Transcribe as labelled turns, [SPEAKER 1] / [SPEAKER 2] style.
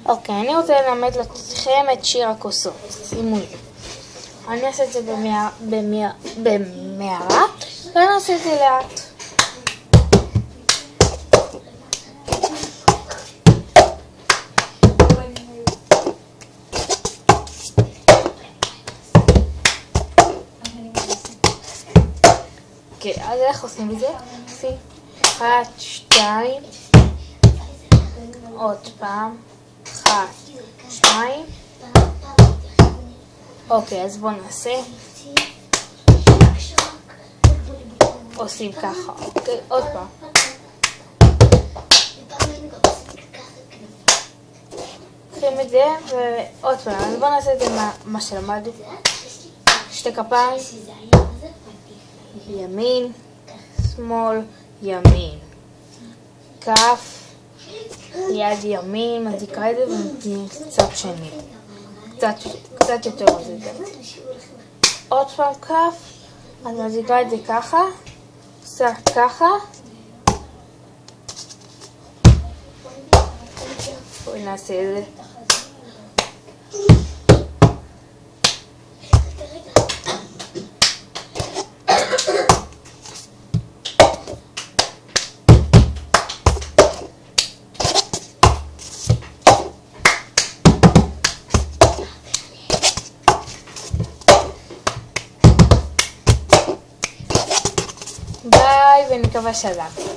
[SPEAKER 1] אוקיי, אני רוצה ללמד לכם את שיר הכוסות. שימו לב. אני אעשה את זה במערה, ואני אעשה את זה לאט. אוקיי, אז איך עושים את זה? עושים 1, 2, עוד פעם, 1, 2. אוקיי, אז בואו נעשה. עושים ככה, אוקיי, עוד פעם. עושים את זה, ועוד פעם, אז בואו נעשה את זה מה שלמדנו. שתי כפיים. ימין, שמאל, ימין. כף, יד ימין, מזיקה את זה ונותנים קצת שני. קצת יותר מזיקה את זה. עוד פעם כף, אז מזיקה את זה ככה, עושה ככה. בואי נעשה את זה. ביי, ונקווה שעזרתי.